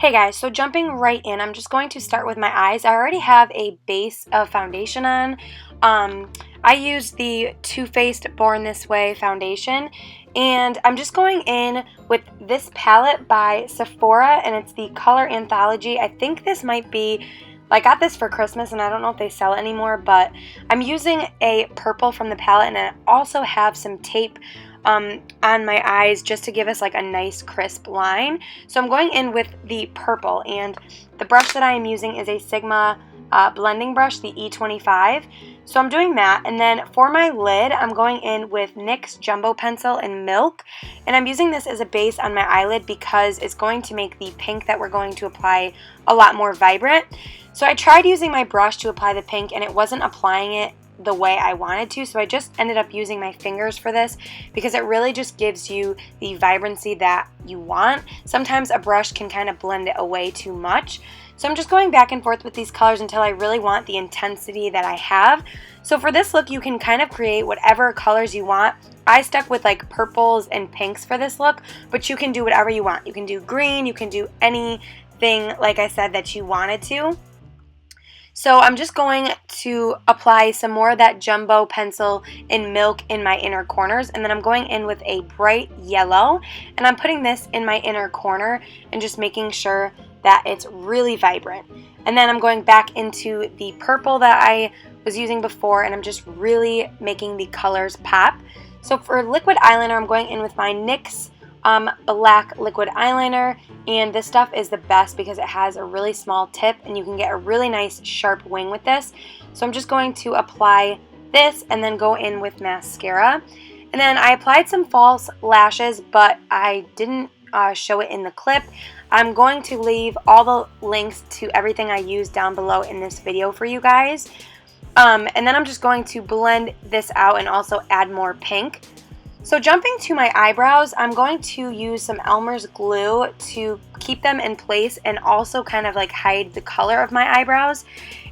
Hey guys, so jumping right in, I'm just going to start with my eyes. I already have a base of foundation on. I use the Too Faced Born This Way foundation, and I'm just going in with this palette by Sephora, and it's the Color Anthology. I think this might be, I got this for Christmas, and I don't know if they sell it anymore, but I'm using a purple from the palette, and I also have some tape on my eyes just to give us like a nice crisp line. So I'm going in with the purple, and the brush that I am using is a Sigma blending brush, the E25. So I'm doing that, and then for my lid I'm going in with NYX Jumbo Pencil in Milk, and I'm using this as a base on my eyelid because it's going to make the pink that we're going to apply a lot more vibrant. So I tried using my brush to apply the pink and it wasn't applying it the way I wanted to, so I just ended up using my fingers for this because it really just gives you the vibrancy that you want. Sometimes a brush can kind of blend it away too much. So I'm just going back and forth with these colors until I really want the intensity that I have. So for this look, you can kind of create whatever colors you want. I stuck with like purples and pinks for this look, but you can do whatever you want. You can do green, you can do anything, like I said, that you wanted to. So I'm just going to apply some more of that Jumbo Pencil in Milk in my inner corners, and then I'm going in with a bright yellow, and I'm putting this in my inner corner and just making sure that it's really vibrant. And then I'm going back into the purple that I was using before, and I'm just really making the colors pop. So for liquid eyeliner, I'm going in with my NYX black liquid eyeliner, and this stuff is the best because it has a really small tip and you can get a really nice sharp wing with this. So I'm just going to apply this and then go in with mascara, and then I applied some false lashes, but I didn't show it in the clip. I'm going to leave all the links to everything I use down below in this video for you guys, and then I'm just going to blend this out and also add more pink. So jumping to my eyebrows, I'm going to use some Elmer's glue to keep them in place and also kind of like hide the color of my eyebrows.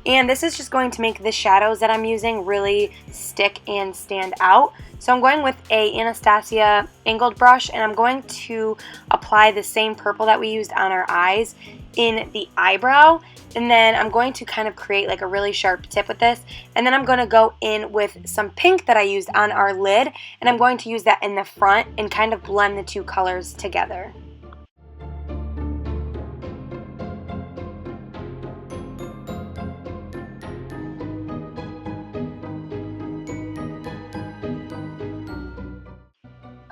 And this is just going to make the shadows that I'm using really stick and stand out. So I'm going with a Anastasia angled brush, and I'm going to apply the same purple that we used on our eyes in the eyebrow, and then I'm going to kind of create like a really sharp tip with this, and then I'm going to go in with some pink that I used on our lid, and I'm going to use that in the front and kind of blend the two colors together.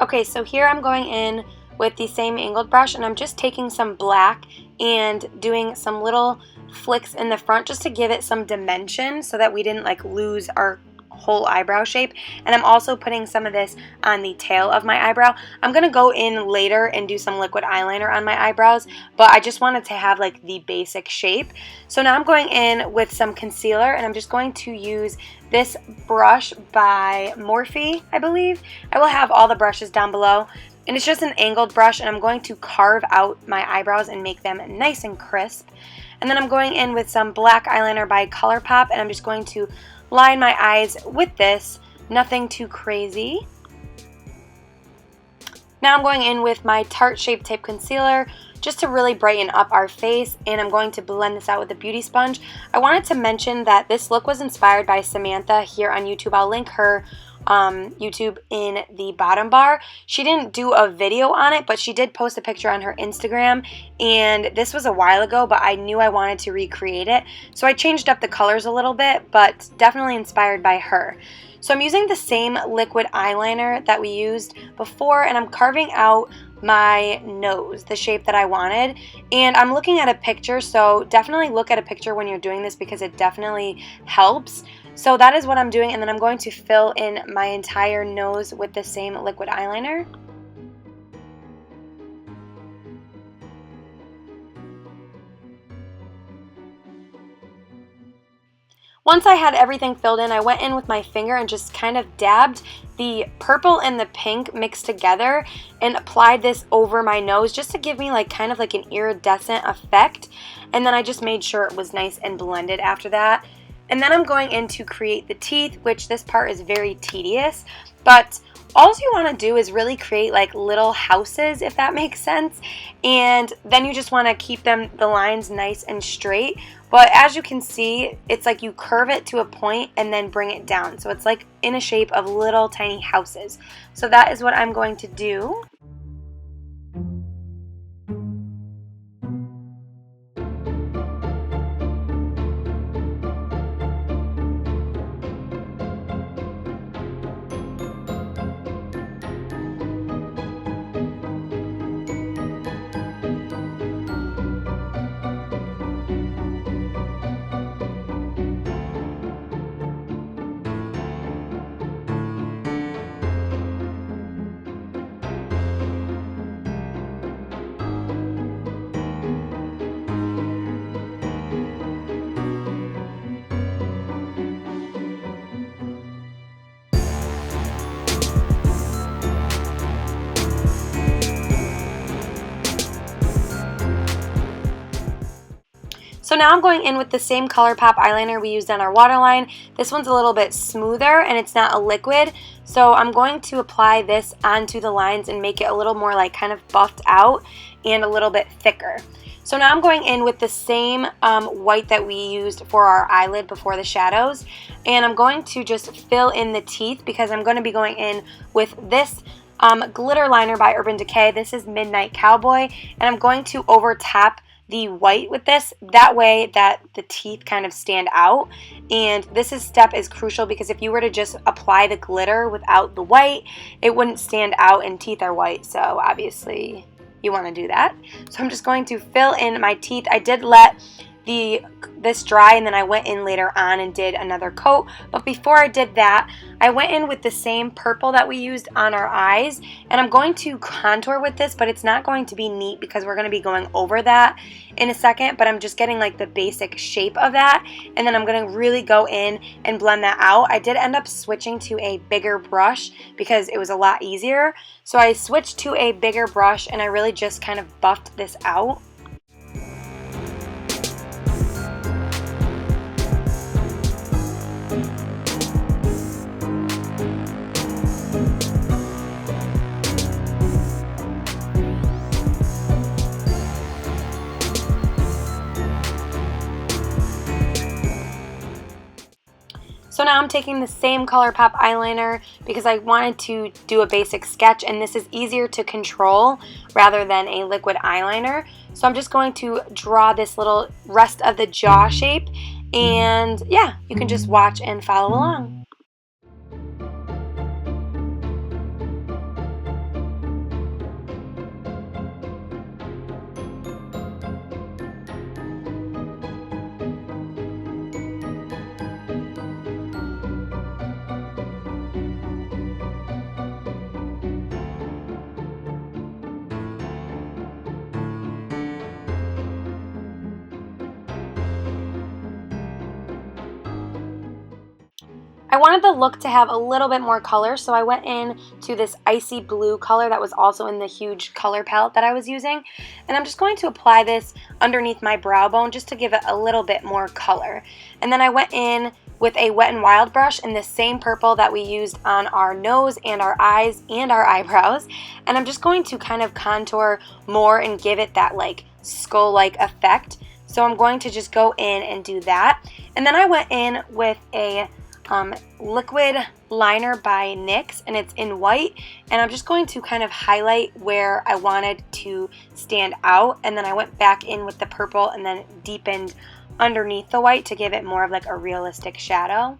Okay, so here I'm going in with the same angled brush, and I'm just taking some black and doing some little flicks in the front just to give it some dimension so that we didn't like lose our whole eyebrow shape. And I'm also putting some of this on the tail of my eyebrow. I'm gonna go in later and do some liquid eyeliner on my eyebrows, but I just wanted to have like the basic shape. So now I'm going in with some concealer, and I'm just going to use this brush by Morphe, I believe. I will have all the brushes down below, and it's just an angled brush, and I'm going to carve out my eyebrows and make them nice and crisp. And then I'm going in with some black eyeliner by ColourPop, and I'm just going to line my eyes with this, nothing too crazy. Now I'm going in with my Tarte Shape Tape Concealer just to really brighten up our face, and I'm going to blend this out with a beauty sponge. I wanted to mention that this look was inspired by Samantha here on YouTube. I'll link her YouTube in the bottom bar. She didn't do a video on it, but she did post a picture on her Instagram, and this was a while ago, but I knew I wanted to recreate it, so I changed up the colors a little bit, but definitely inspired by her. So I'm using the same liquid eyeliner that we used before, and I'm carving out my nose, the shape that I wanted, and I'm looking at a picture, so definitely look at a picture when you're doing this because it definitely helps. So that is what I'm doing, and then I'm going to fill in my entire nose with the same liquid eyeliner. Once I had everything filled in, I went in with my finger and just kind of dabbed the purple and the pink mixed together and applied this over my nose just to give me like kind of like an iridescent effect. And then I just made sure it was nice and blended after that. And then I'm going in to create the teeth, which this part is very tedious, but all you want to do is really create like little houses, if that makes sense, and then you just want to keep the lines nice and straight. But as you can see, it's like you curve it to a point and then bring it down, so it's like in a shape of little tiny houses. So that is what I'm going to do. So now I'm going in with the same ColourPop eyeliner we used on our waterline. This one's a little bit smoother and it's not a liquid, so I'm going to apply this onto the lines and make it a little more like kind of buffed out and a little bit thicker. So now I'm going in with the same white that we used for our eyelid before the shadows, and I'm going to just fill in the teeth because I'm going to be going in with this glitter liner by Urban Decay. This is Midnight Cowboy, and I'm going to over tap the white with this, that way that the teeth kind of stand out. And this step is crucial because if you were to just apply the glitter without the white, it wouldn't stand out, and teeth are white, so obviously you want to do that. So I'm just going to fill in my teeth. I did let this dry, and then I went in later on and did another coat, but before I did that, I went in with the same purple that we used on our eyes, and I'm going to contour with this, but it's not going to be neat because we're going to be going over that in a second, but I'm just getting like the basic shape of that, and then I'm going to really go in and blend that out. I did end up switching to a bigger brush because it was a lot easier, so I switched to a bigger brush and I really just kind of buffed this out. So now I'm taking the same ColourPop eyeliner because I wanted to do a basic sketch, and this is easier to control rather than a liquid eyeliner. So I'm just going to draw this little rest of the jaw shape, and yeah, you can just watch and follow along. I wanted the look to have a little bit more color, so I went in to this icy blue color that was also in the huge color palette that I was using, and I'm just going to apply this underneath my brow bone just to give it a little bit more color. And then I went in with a Wet n Wild brush in the same purple that we used on our nose and our eyes and our eyebrows, and I'm just going to kind of contour more and give it that like skull-like effect. So I'm going to just go in and do that. And then I went in with a liquid liner by NYX, and it's in white, and I'm just going to kind of highlight where I wanted to stand out, and then I went back in with the purple and then deepened underneath the white to give it more of like a realistic shadow.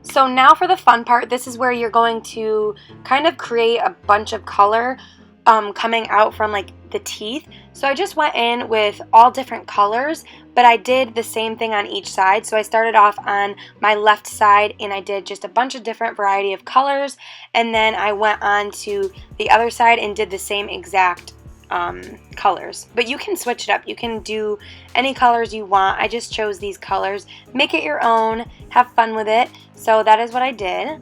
So now for the fun part, this is where you're going to kind of create a bunch of color coming out from like the teeth. So I just went in with all different colors, but I did the same thing on each side. So I started off on my left side and I did just a bunch of different variety of colors, and then I went on to the other side and did the same exact colors. But you can switch it up. You can do any colors you want. I just chose these colors. Make it your own. Have fun with it. So that is what I did.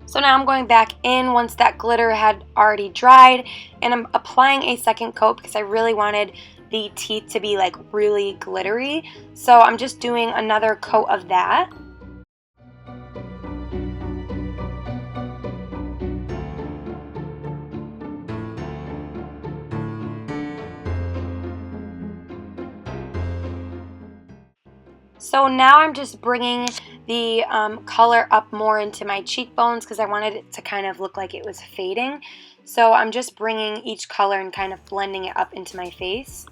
So now I'm going back in once that glitter had already dried, and I'm applying a second coat because I really wanted the teeth to be like really glittery. So I'm just doing another coat of that. So now I'm just bringing the color up more into my cheekbones because I wanted it to kind of look like it was fading. So I'm just bringing each color and kind of blending it up into my face.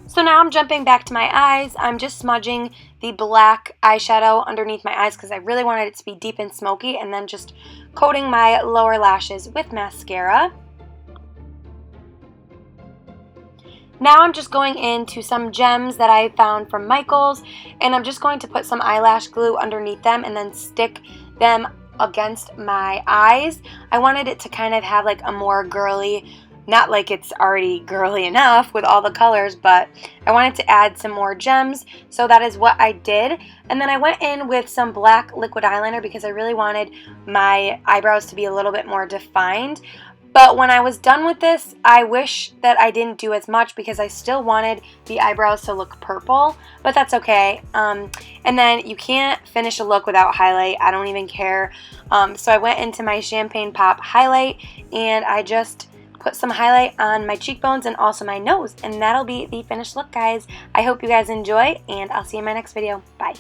So now I'm jumping back to my eyes. I'm just smudging the black eyeshadow underneath my eyes because I really wanted it to be deep and smoky, and then just coating my lower lashes with mascara. Now I'm just going into some gems that I found from Michael's, and I'm just going to put some eyelash glue underneath them and then stick them against my eyes. I wanted it to kind of have like a more girly, not like it's already girly enough with all the colors, but I wanted to add some more gems, so that is what I did. And then I went in with some black liquid eyeliner because I really wanted my eyebrows to be a little bit more defined. But when I was done with this, I wish that I didn't do as much because I still wanted the eyebrows to look purple, but that's okay. And then you can't finish a look without highlight. I don't even care. So I went into my Champagne Pop highlight, and I just put some highlight on my cheekbones and also my nose, and that'll be the finished look, guys. I hope you guys enjoy, and I'll see you in my next video. Bye.